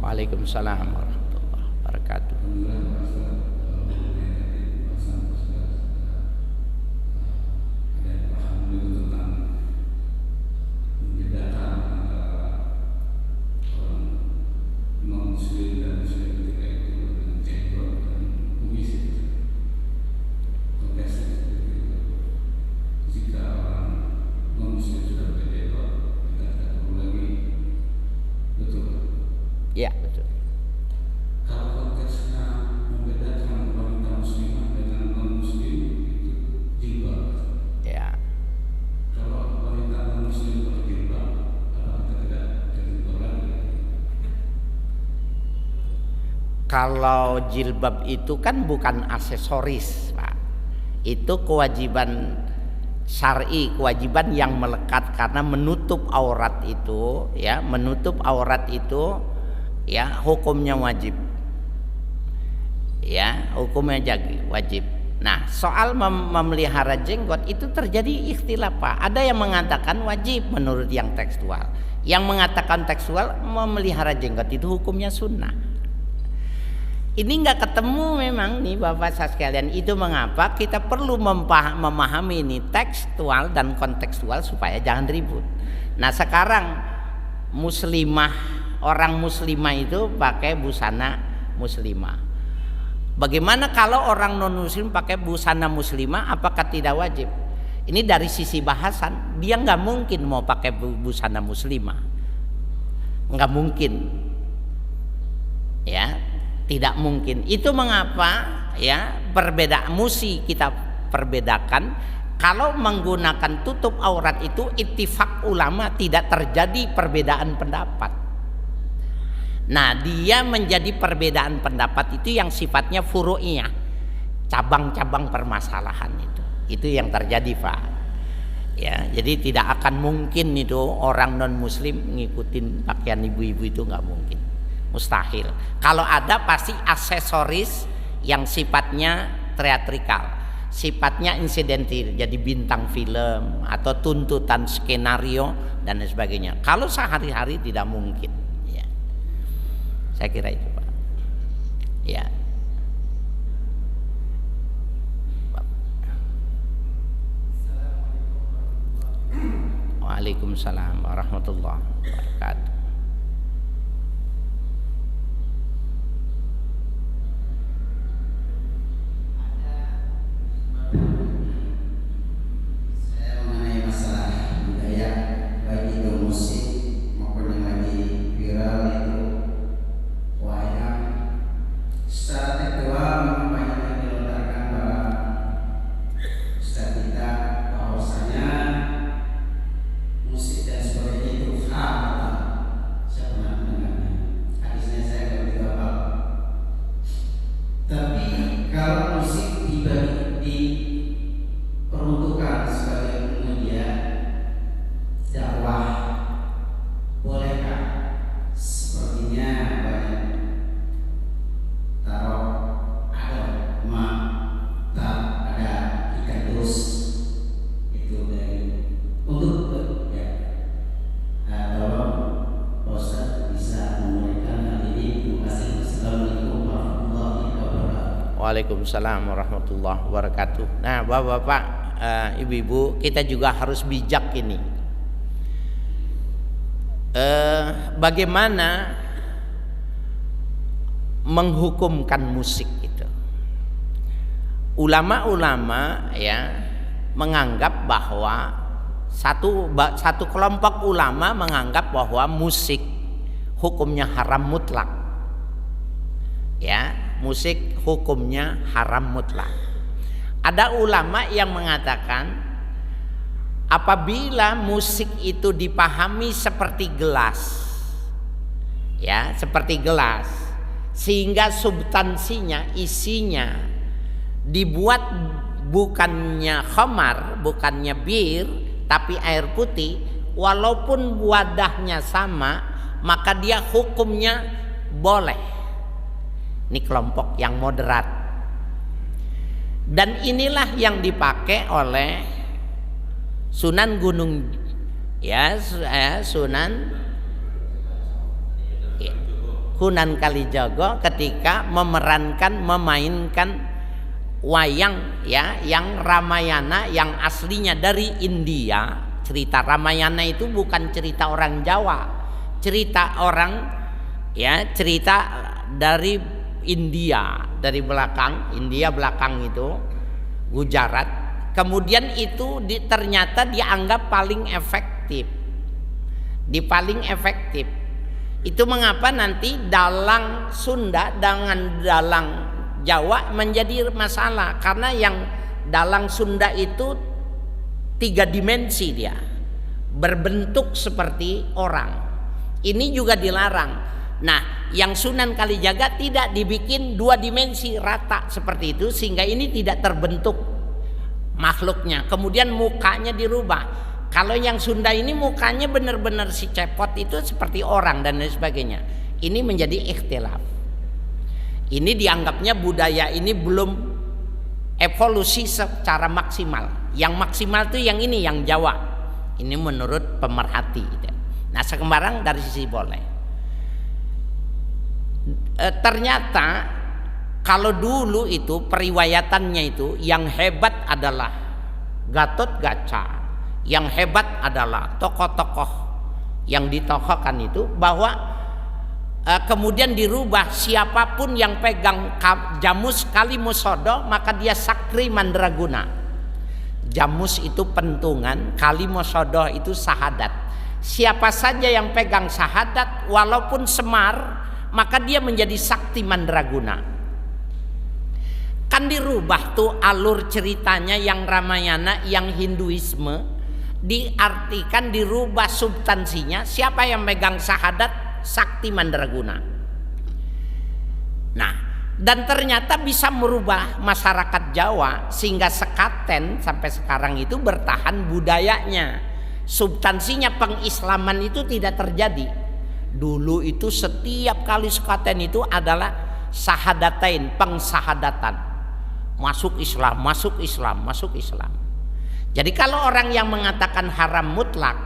Waalaikumsalam warahmatullahi wabarakatuh. Ya, betul. Kalau konteksnya membedakan wanita muslimah dengan non muslim itu jilbab. Ya. Kalau wanita non muslim berjilbab, apa kita tidak jilbab lagi? Kalau jilbab itu kan bukan aksesoris, Pak. Itu kewajiban syar'i, kewajiban yang melekat karena menutup aurat itu, ya, menutup aurat itu ya hukumnya wajib. Ya, hukumnya wajib. Nah, soal memelihara jenggot itu terjadi ikhtilaf, Pak. Ada yang mengatakan wajib menurut yang tekstual. Yang mengatakan tekstual memelihara jenggot itu hukumnya sunnah. Ini nggak ketemu memang nih Bapak sekalian. Itu mengapa kita perlu memahami ini tekstual dan kontekstual supaya jangan ribut. Nah, sekarang muslimah, orang muslimah itu pakai busana muslimah. Bagaimana kalau orang non muslim pakai busana muslimah, apakah tidak wajib? Ini dari sisi bahasan, dia nggak mungkin mau pakai busana muslimah, nggak mungkin, ya, tidak mungkin. Itu mengapa ya perbedaan musi kita perbedakan. Kalau menggunakan tutup aurat itu ittifaq ulama, tidak terjadi perbedaan pendapat. Nah, dia menjadi perbedaan pendapat itu yang sifatnya furu'iyah, cabang-cabang permasalahan itu yang terjadi, Pak. Ya, jadi tidak akan mungkin itu orang non muslim ngikutin pakaian ibu-ibu, itu nggak mungkin, mustahil. Kalau ada pasti aksesoris yang sifatnya teatrikal, sifatnya insidentil, jadi bintang film atau tuntutan skenario dan sebagainya. Kalau sehari-hari tidak mungkin. Saya kira itu, Pak. Ya. Waalaikumsalam warahmatullahi wabarakatuh. Saya mengenai masalah budaya, baik itu musik maupun yang lagi viral itu wayang. Secara tekstual memang banyak yang dilontarkan para ustaz kita bahwasanya musik dan sebagainya itu haram. Saya pernah mendengarnya. Hadisnya saya nggak begitu hafal. Tapi kalau musik diperuntukkan sebagai pengujian dakwah, bolehkah? Sepertinya banyak taruh ada ada ikan terus itu dari untuk ya. Tolong Pak Ustaz bisa memberikan hal ini. Terima kasih. Assalamualaikum warahmatullahi wabarakatuh. Waalaikumsalam warahmatullahi wabarakatuh. Nah, Bapak-bapak, ibu-ibu, kita juga harus bijak ini. Bagaimana menghukumkan musik itu? Ulama-ulama ya menganggap bahwa satu kelompok ulama menganggap bahwa musik hukumnya haram mutlak. Ya, musik hukumnya haram mutlak. Ada ulama yang mengatakan apabila musik itu dipahami seperti gelas, ya, seperti gelas, sehingga substansinya, isinya dibuat bukannya khamar, bukannya bir, tapi air putih, walaupun wadahnya sama, maka dia hukumnya boleh. Ini kelompok yang moderat, dan inilah yang dipakai oleh Sunan Gunung, ya, Sunan Kalijogo ketika memainkan wayang, ya, yang Ramayana yang aslinya dari India. Cerita Ramayana itu bukan cerita orang Jawa, cerita orang, ya, cerita dari India, dari belakang, India belakang itu Gujarat. Kemudian itu ternyata dianggap paling efektif. Paling efektif. Itu mengapa nanti dalang Sunda dengan dalang Jawa menjadi masalah, karena yang dalang Sunda itu 3 dimensi, dia berbentuk seperti orang. Ini juga dilarang. Nah, yang Sunan Kalijaga tidak dibikin 2 dimensi rata seperti itu, sehingga ini tidak terbentuk makhluknya. Kemudian mukanya dirubah. Kalau yang Sunda ini mukanya benar-benar si cepot itu seperti orang dan lain sebagainya. Ini menjadi ikhtilaf. Ini dianggapnya budaya ini belum evolusi secara maksimal. Yang maksimal itu yang ini, yang Jawa. Ini menurut pemerhati. Nah, sekarang dari sisi boleh. Ternyata kalau dulu itu periwayatannya itu yang hebat adalah Gatot Kaca, yang hebat adalah tokoh-tokoh yang ditokohkan itu, bahwa kemudian dirubah siapapun yang pegang Jamus Kalimusodo maka dia Sakri Mandraguna. Jamus itu pentungan, Kalimusodo itu sahadat. Siapa saja yang pegang sahadat walaupun Semar maka dia menjadi Sakti Mandraguna. Kan dirubah tuh alur ceritanya yang Ramayana, yang Hinduisme, diartikan dirubah substansinya. Siapa yang megang sahadat? Sakti Mandraguna. Nah, dan ternyata bisa merubah masyarakat Jawa sehingga sekaten sampai sekarang itu bertahan budayanya. Substansinya pengislaman itu tidak terjadi. Dulu itu setiap kali sekaten itu adalah sahadatain, pengsahadatan. Masuk Islam, masuk Islam, masuk Islam. Jadi kalau orang yang mengatakan haram mutlak,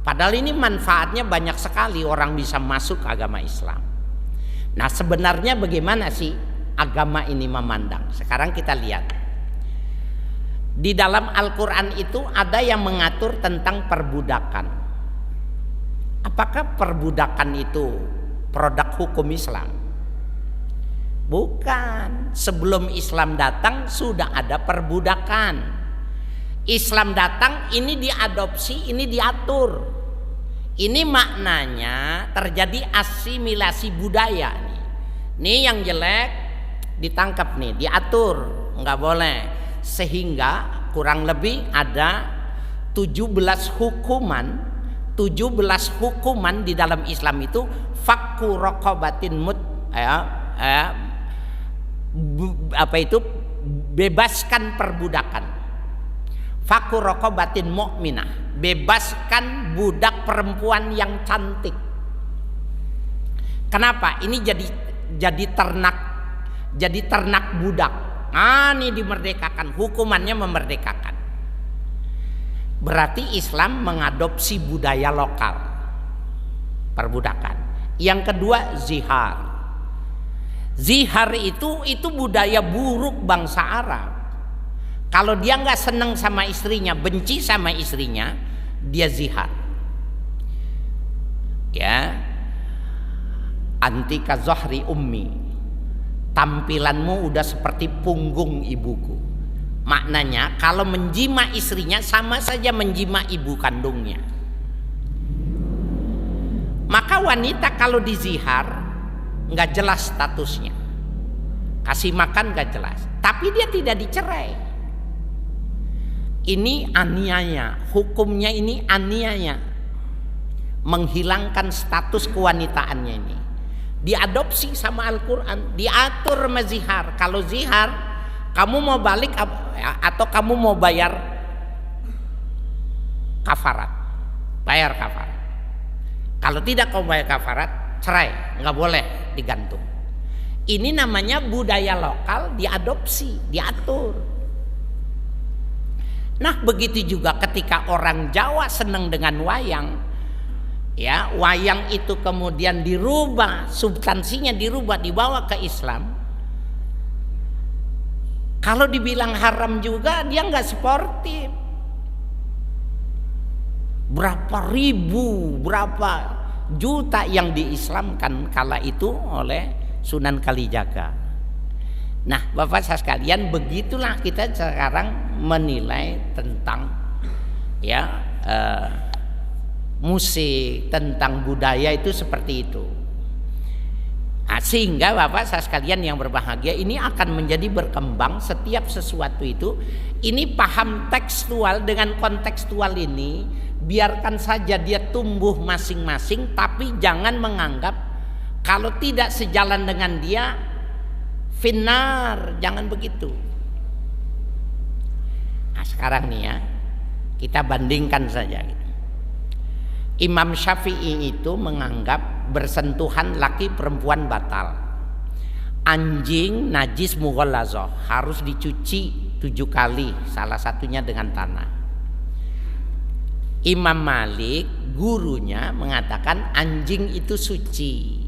padahal ini manfaatnya banyak sekali orang bisa masuk agama Islam. Nah, sebenarnya bagaimana sih agama ini memandang? Sekarang kita lihat. Di dalam Al-Quran itu ada yang mengatur tentang perbudakan. Apakah perbudakan itu produk hukum Islam? Bukan. Sebelum Islam datang sudah ada perbudakan. Islam datang, ini diadopsi, ini diatur. Ini maknanya terjadi asimilasi budaya nih. Nih yang jelek ditangkap nih, diatur, nggak boleh. Sehingga kurang lebih ada 17 hukuman di dalam Islam itu fakku raqabatin bebaskan perbudakan. Fakku raqabatin mu'minah, bebaskan budak perempuan yang cantik. Kenapa? Ini jadi ternak budak. Nah, ini dimerdekakan, hukumannya memerdekakan. Berarti Islam mengadopsi budaya lokal, perbudakan. Yang kedua, zihar. Zihar itu budaya buruk bangsa Arab. Kalau dia nggak senang sama istrinya, benci sama istrinya, dia zihar. Ya, antika zohri ummi, tampilanmu udah seperti punggung ibuku. Maknanya kalau menjima istrinya sama saja menjima ibu kandungnya. Maka wanita kalau dizihar nggak jelas statusnya, kasih makan nggak jelas, tapi dia tidak dicerai. Ini aniaya, hukumnya ini aniaya, menghilangkan status kewanitaannya ini. Diadopsi sama Al-Quran, diatur mazihar. Kalau zihar, kamu mau balik atau kamu mau bayar kafarat, bayar kafarat. Kalau tidak kau bayar kafarat, cerai, nggak boleh digantung. Ini namanya budaya lokal diadopsi, diatur. Nah, begitu juga ketika orang Jawa senang dengan wayang, ya, wayang itu kemudian dirubah, substansinya dirubah, dibawa ke Islam. Kalau dibilang haram juga dia nggak sportif. Berapa ribu, berapa juta yang diislamkan kala itu oleh Sunan Kalijaga. Nah, Bapak saya sekalian, begitulah kita sekarang menilai tentang ya musik, tentang budaya itu seperti itu. Nah, sehingga Bapak saya sekalian yang berbahagia, ini akan menjadi berkembang setiap sesuatu itu. Ini paham tekstual dengan kontekstual ini, biarkan saja dia tumbuh masing-masing, tapi jangan menganggap kalau tidak sejalan dengan dia finnar, jangan begitu. Nah, sekarang nih ya, kita bandingkan saja. Imam Syafi'i itu menganggap bersentuhan laki perempuan batal. Anjing najis mughallazah harus dicuci 7 kali, salah satunya dengan tanah. Imam Malik gurunya mengatakan anjing itu suci.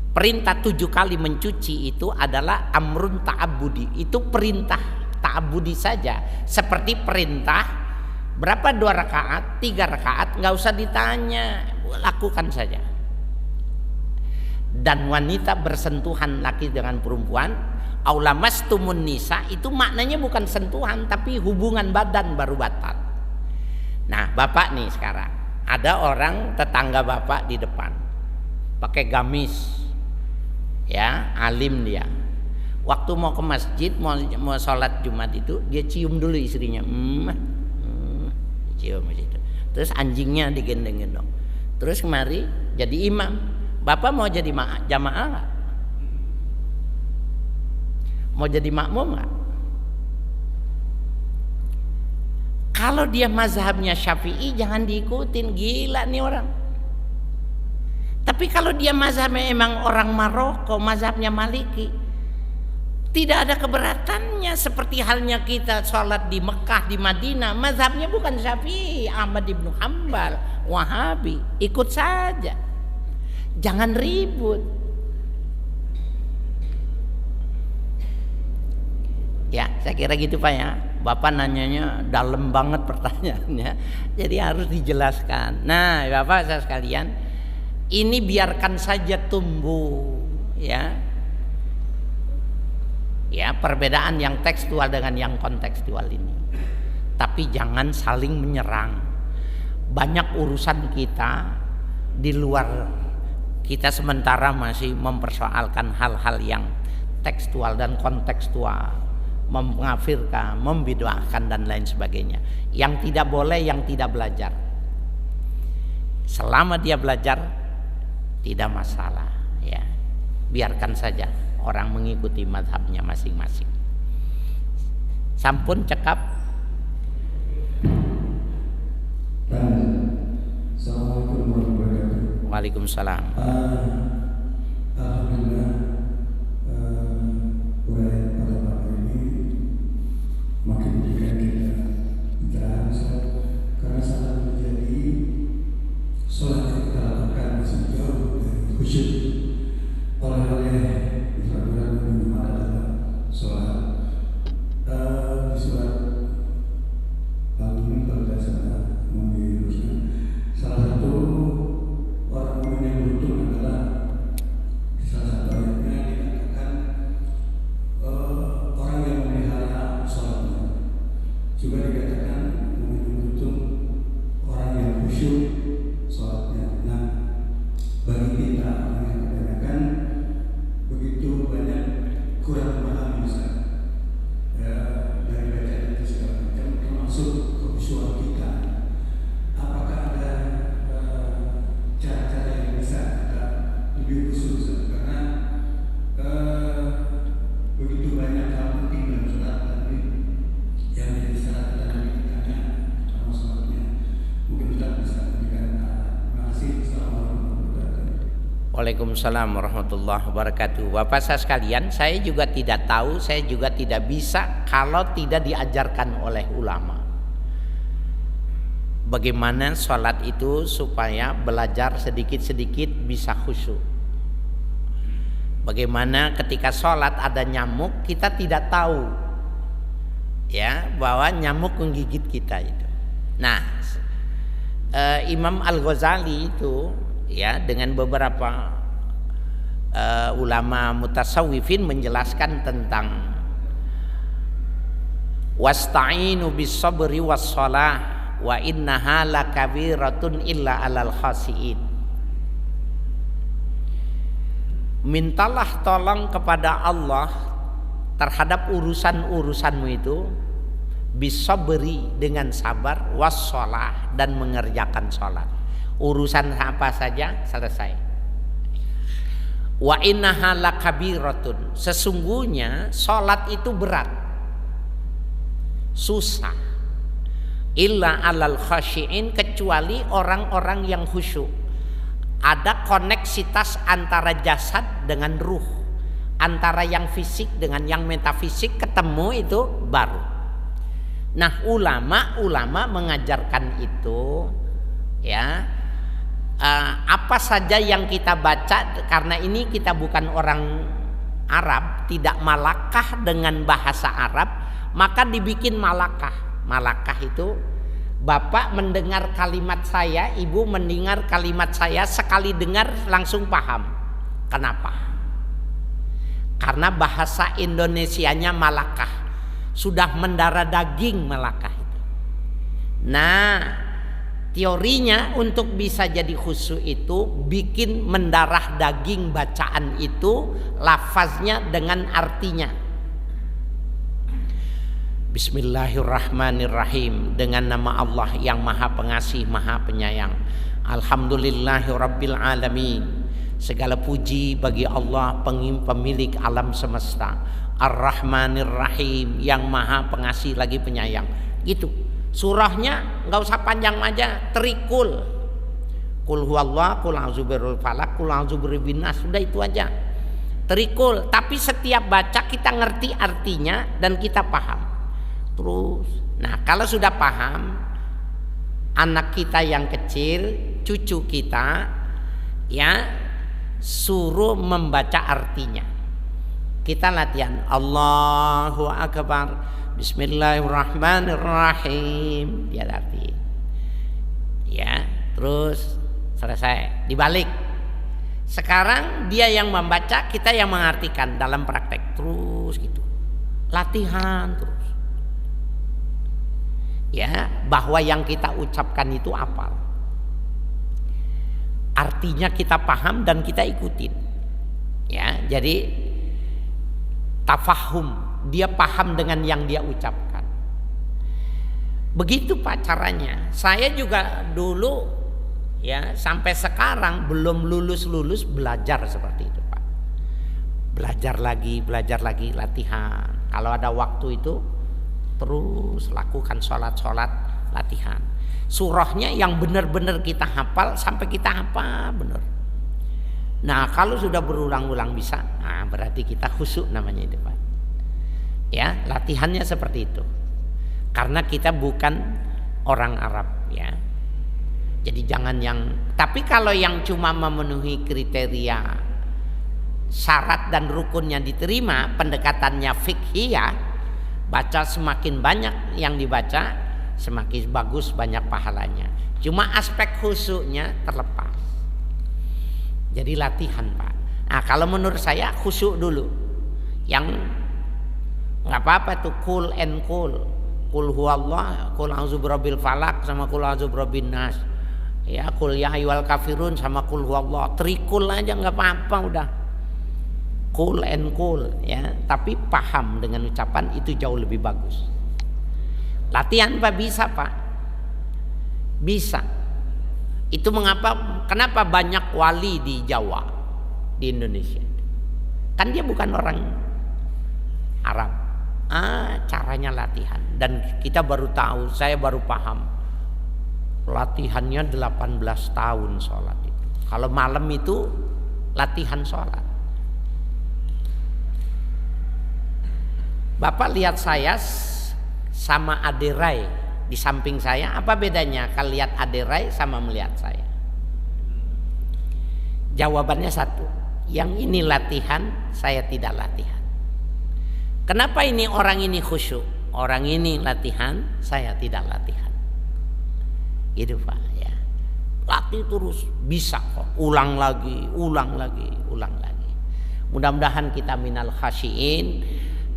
Perintah 7 kali mencuci itu adalah amrun ta'abbudi, itu perintah ta'abbudi saja. Seperti perintah berapa 2 rakaat, 3 rakaat, nggak usah ditanya, lakukan saja. Dan wanita bersentuhan laki dengan perempuan, aulamastumun nisa, itu maknanya bukan sentuhan tapi hubungan badan baru batal. Nah, bapak nih sekarang ada orang tetangga bapak di depan pakai gamis, ya, alim dia. Waktu mau ke masjid, mau sholat Jumat itu dia cium dulu istrinya, cium situ. Terus anjingnya digendong-gendong. Terus kemari jadi imam. Bapak mau jadi jamaah nggak? Mau jadi makmum nggak? Kalau dia mazhabnya Syafi'i jangan diikutin, gila nih orang. Tapi kalau dia mazhabnya emang orang Maroko, mazhabnya Maliki, tidak ada keberatannya. Seperti halnya kita sholat di Mekah, di Madinah, mazhabnya bukan Syafi'i, Ahmad ibnu Hanbal, Wahabi, ikut saja. Jangan ribut. Ya, saya kira gitu Pak ya. Bapak nanyanya dalam banget pertanyaannya, jadi harus dijelaskan. Nah, Bapak saya sekalian, ini biarkan saja tumbuh, ya. Ya, perbedaan yang tekstual dengan yang kontekstual ini. Tapi jangan saling menyerang. Banyak urusan kita di luar, kita sementara masih mempersoalkan hal-hal yang tekstual dan kontekstual, mengafirkan, membid'ahkan dan lain sebagainya. Yang tidak boleh, yang tidak belajar. Selama dia belajar tidak masalah, ya. Biarkan saja orang mengikuti mazhabnya masing-masing. Sampun cekap. Assalamualaikum warahmatullahi wabarakatuh. Waalaikumsalam. Alhamdulillah, uraian pada malam ini makin menjadikan kita terasa, karena sangat menjadi sholat yang kita lakukan masih jauh dari khusyuk. Oleh Israel Jumat adalah sholat di surat Al-Mu'min berdasarkan menurutnya salah satu orang mukmin yang beruntung adalah salah satu ayatnya dikatakan orang yang memelihara sholatnya. Juga dikatakan mukmin yang beruntung orang yang khusyuk sholatnya. Nah, bagi kita yang kebanyakan begitu banyak kurang paham bisa dari bacaan itu segala macam, termasuk kekhusyuan kita. Apakah ada cara-cara yang bisa kita lebih khusus? Karena begitu banyak hal penting dalam sholat tadi yang menjadi syarat dalam ditanya sama sholatnya. Mungkin kita bisa memberikan. Terima kasih. Assalamualaikum warahmatullahi wabarakatuh. Waalaikumsalam warahmatullahi wabarakatuh. Bapak saya sekalian, saya juga tidak tahu, saya juga tidak bisa kalau tidak diajarkan oleh ulama. Bagaimana sholat itu supaya belajar sedikit-sedikit bisa khusyuk. Bagaimana ketika sholat ada nyamuk, kita tidak tahu, ya, bahwa nyamuk menggigit kita itu. Nah, Imam Al-Ghazali itu, ya, dengan beberapa ulama mutasawwifin menjelaskan tentang wasta'inu bis sabri was shalah wa innaha lakabiratun illa alal khasiin. Mintalah tolong kepada Allah terhadap urusan-urusanmu itu bisabri, dengan sabar, wassalah, dan mengerjakan sholat. Urusan apa saja selesai. Wa innaha lakabiratun, sesungguhnya sholat itu berat, susah. Illa alal khasyiin, kecuali orang-orang yang khusyuk. Ada koneksitas antara jasad dengan ruh, antara yang fisik dengan yang metafisik ketemu itu baru. Nah, ulama mengajarkan itu ya, apa saja yang kita baca, karena ini kita bukan orang Arab, tidak malakah dengan bahasa Arab, maka dibikin malakah. Malakah itu bapak mendengar kalimat saya, ibu mendengar kalimat saya, sekali dengar langsung paham. Kenapa? Karena bahasa Indonesianya malakah, sudah mendarah daging malakah itu. Nah, teorinya untuk bisa jadi khusyuk itu bikin mendarah daging bacaan itu, lafaznya dengan artinya. Bismillahirrahmanirrahim, dengan nama Allah yang Maha Pengasih, Maha Penyayang. Alhamdulillahirabbil alamin, segala puji bagi Allah pemilik alam semesta. Ar-Rahmanir-Rahim, yang Maha Pengasih lagi Penyayang. Gitu. Surahnya nggak usah panjang aja, trikul. Qul huwallah, qul a'udzu birabbil falaq, qul a'udzu birabbin nas, sudah itu aja. Trikul, tapi setiap baca kita ngerti artinya dan kita paham. Terus, nah kalau sudah paham, anak kita yang kecil, cucu kita, ya suruh membaca artinya. Kita latihan Allahu Akbar, Bismillahirrahmanirrahim, dia arti. Ya, terus selesai, dibalik. Sekarang dia yang membaca, kita yang mengartikan dalam praktek. Terus gitu, latihan terus. Ya, bahwa yang kita ucapkan itu apal, artinya kita paham dan kita ikutin. Ya, jadi tafahum, dia paham dengan yang dia ucapkan. Begitu Pak caranya. Saya juga dulu ya sampai sekarang belum lulus belajar seperti itu Pak. Belajar lagi latihan. Kalau ada waktu itu terus lakukan sholat latihan. Surahnya yang benar-benar kita hafal sampai kita hafal benar. Nah kalau sudah berulang-ulang bisa, nah berarti kita khusyuk namanya itu Pak. Ya, latihannya seperti itu. Karena kita bukan orang Arab ya. Jadi jangan yang, tapi kalau yang cuma memenuhi kriteria syarat dan rukunnya diterima, pendekatannya fiqhiyah, baca semakin banyak yang dibaca semakin bagus, banyak pahalanya. Cuma aspek khusyuknya terlepas. Jadi latihan Pak. Nah kalau menurut saya khusyuk dulu. Yang nggak apa-apa tuh kul and kul. Kul huwallah, kul a'udzu birabbil falaq sama kul a'udzu birabbin nas. Ya kul ya ayyuhal kafirun sama kul huwallah. Trikul aja nggak apa-apa udah. Cool and cool ya, tapi paham dengan ucapan itu jauh lebih bagus. Latihan Pak, bisa Pak, bisa. Itu kenapa banyak wali di Jawa, di Indonesia? Kan dia bukan orang Arab. Caranya latihan, dan kita baru tahu, saya baru paham. Latihannya 18 tahun sholat itu. Kalau malam itu latihan sholat. Bapak lihat saya sama Aderai di samping saya, apa bedanya kalau lihat Aderai sama melihat saya? Jawabannya satu, yang ini latihan, saya tidak latihan. Kenapa ini orang ini khusyuk, orang ini latihan, saya tidak latihan? Gitu Pak ya. Latih terus, bisa kok, ulang lagi. Mudah-mudahan kita minal khasyiin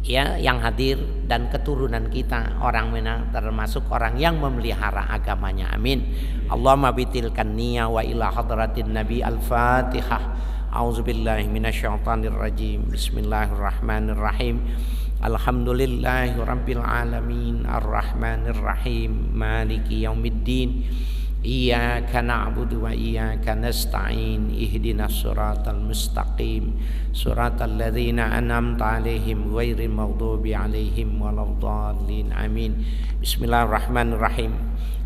ya, yang hadir dan keturunan kita orang Minang termasuk orang yang memelihara agamanya, amin. Allahumma bitilkan niyya wa ila hadratin nabi. Al-Fatihah. A'udzubillahi minasyaitonir rajim. Bismillahirrahmanirrahim. Alhamdulillahi rabbil alamin, arrahmanir rahim, maliki yaumiddin. Iyyaka na'budu wa iyyaka nasta'in, ihdinas siratal mustaqim, siratal ladzina an'amta 'alaihim ghairil maghdubi 'alaihim waladdallin, amin. Bismillahirrahmanirrahim.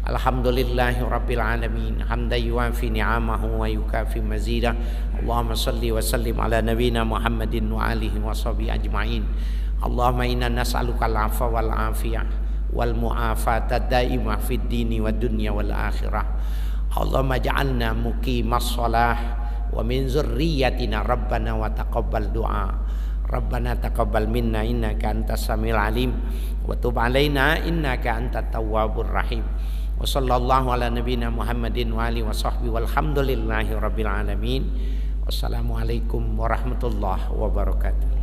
Alhamdulillahi rabbil alamin hamdan yuafi ni'amahu wa yukafi mazidah. Allahumma salli wa sallim ala nabiyyina Muhammadin wa alihi wa sahbihi ajma'in. Allahumma inna nas'aluka al-'afwa wal 'afiyah wal mu'afata daimah fid dini wad dunya wal akhirah. Allahumma ja'alna muqimas shalah wa min dzurriyyatina rabbana wa taqabbal du'a. Rabbana taqabbal minna innaka antas samiul alim wa tub alaina innaka antat tawwabur rahim. Wa sallallahu ala nabiyyina Muhammadin wa alihi wa sahbihi walhamdulillahi rabbil alamin. Wassalamualaikum warahmatullahi wabarakatuh.